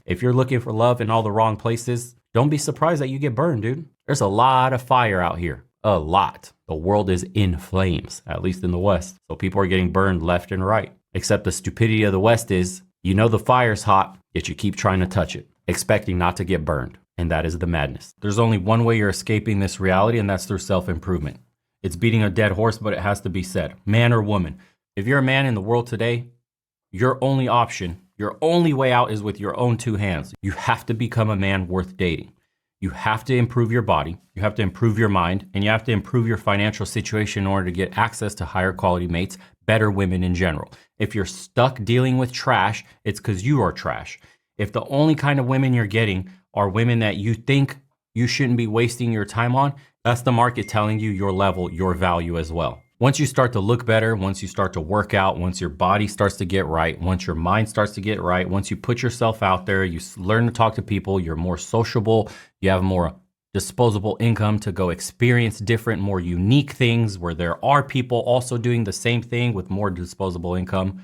If you're looking for love in all the wrong places, don't be surprised that you get burned, dude. There's a lot of fire out here. A lot. The world is in flames, at least in the West. So people are getting burned left and right. Except the stupidity of the West is, you know the fire's hot, yet you keep trying to touch it, expecting not to get burned. And that is the madness. There's only one way you're escaping this reality, and that's through self-improvement. It's beating a dead horse, but it has to be said. Man or woman. If you're a man in the world today, your only option, your only way out is with your own two hands. You have to become a man worth dating. You have to improve your body, you have to improve your mind, and you have to improve your financial situation in order to get access to higher quality mates, better women in general. If you're stuck dealing with trash, it's because you are trash. If the only kind of women you're getting are women that you think you shouldn't be wasting your time on, that's the market telling you your level, your value as well. Once you start to look better, once you start to work out, once your body starts to get right, once your mind starts to get right, once you put yourself out there, you learn to talk to people, you're more sociable, you have more disposable income to go experience different, more unique things where there are people also doing the same thing with more disposable income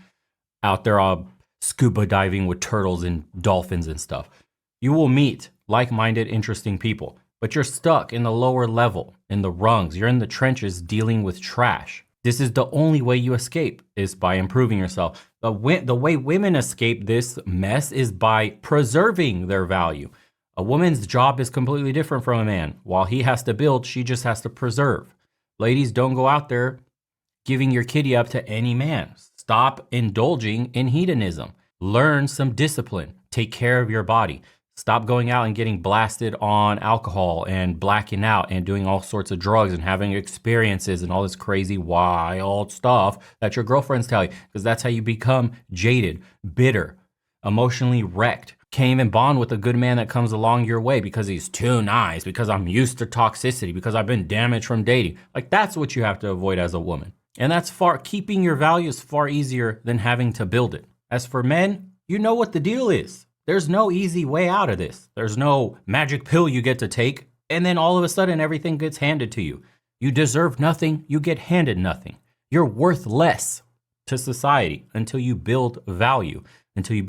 out there scuba diving with turtles and dolphins and stuff. You will meet like-minded, interesting people. But you're stuck in the lower level, in the rungs. You're in the trenches dealing with trash. This is the only way you escape, is by improving yourself. The way women escape this mess is by preserving their value. A woman's job is completely different from a man. While he has to build, she just has to preserve. Ladies, don't go out there giving your kitty up to any man. Stop indulging in hedonism. Learn some discipline. Take care of your body. Stop going out and getting blasted on alcohol and blacking out and doing all sorts of drugs and having experiences and all this crazy wild stuff that your girlfriends tell you, because that's how you become jaded, bitter, emotionally wrecked. Can't even bond with a good man that comes along your way because he's too nice, because I'm used to toxicity, because I've been damaged from dating. Like, that's what you have to avoid as a woman. And keeping your value is far easier than having to build it. As for men, you know what the deal is. There's no easy way out of this. There's no magic pill you get to take, and then all of a sudden everything gets handed to you. You deserve nothing, you get handed nothing. You're worth less to society until you build value, until you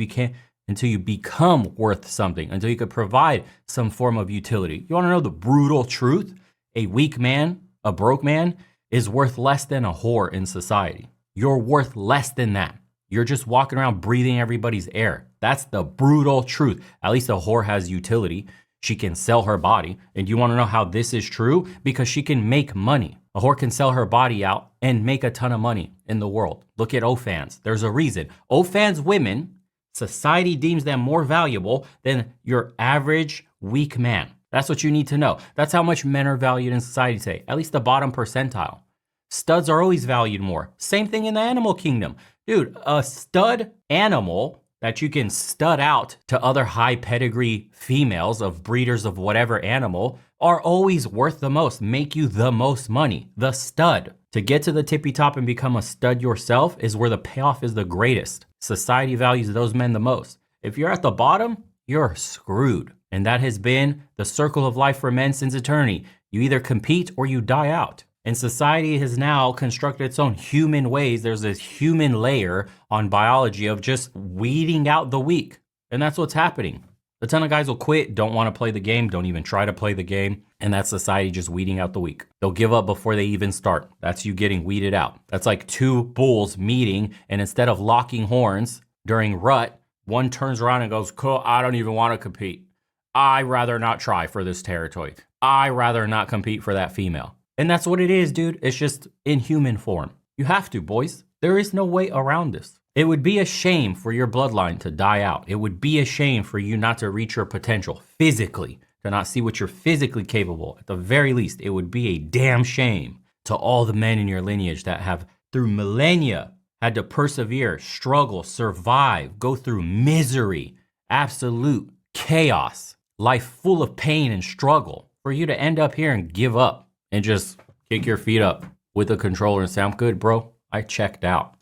become worth something, until you could provide some form of utility. You want to know the brutal truth? A weak man, a broke man, is worth less than a whore in society. You're worth less than that. You're just walking around breathing everybody's air. That's the brutal truth. At least a whore has utility. She can sell her body. And you want to know how this is true? Because she can make money. A whore can sell her body out and make a ton of money in the world. Look at OnlyFans. There's a reason. OnlyFans women, society deems them more valuable than your average weak man. That's what you need to know. That's how much men are valued in society today. At least the bottom percentile. Studs are always valued more. Same thing in the animal kingdom. Dude, a stud animal that you can stud out to other high pedigree females of breeders of whatever animal are always worth the most, make you the most money. The stud. To get to the tippy top and become a stud yourself is where the payoff is the greatest. Society values those men the most. If you're at the bottom, you're screwed. And that has been the circle of life for men since eternity. You either compete or you die out. And society has now constructed its own human ways. There's this human layer on biology of just weeding out the weak. And that's what's happening. A ton of guys will quit, don't want to play the game, don't even try to play the game. And that's society just weeding out the weak. They'll give up before they even start. That's you getting weeded out. That's like two bulls meeting, and instead of locking horns during rut, one turns around and goes, cool, I don't even want to compete. I'd rather not try for this territory. I'd rather not compete for that female. And that's what it is, dude. It's just in human form. You have to, boys. There is no way around this. It would be a shame for your bloodline to die out. It would be a shame for you not to reach your potential physically, to not see what you're physically capable. At the very least, it would be a damn shame to all the men in your lineage that have, through millennia, had to persevere, struggle, survive, go through misery, absolute chaos, life full of pain and struggle, for you to end up here and give up and just kick your feet up with a controller and say, I'm good, bro. I checked out.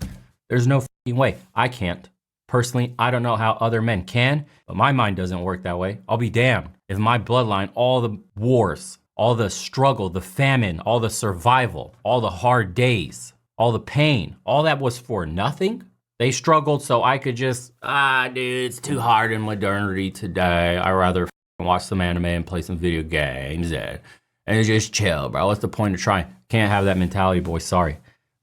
There's no fucking way. I can't. Personally, I don't know how other men can, but my mind doesn't work that way. I'll be damned if my bloodline, all the wars, all the struggle, the famine, all the survival, all the hard days, all the pain, all that was for nothing. They struggled so I could just, dude, it's too hard in modernity today. I'd rather watch some anime and play some video games and just chill, bro. What's the point of trying? Can't have that mentality, boy. Sorry.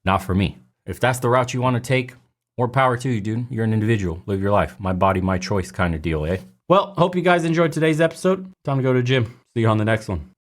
Not for me. If that's the route you want to take, more power to you, dude. You're an individual. Live your life. My body, my choice kind of deal, eh? Well, hope you guys enjoyed today's episode. Time to go to the gym. See you on the next one.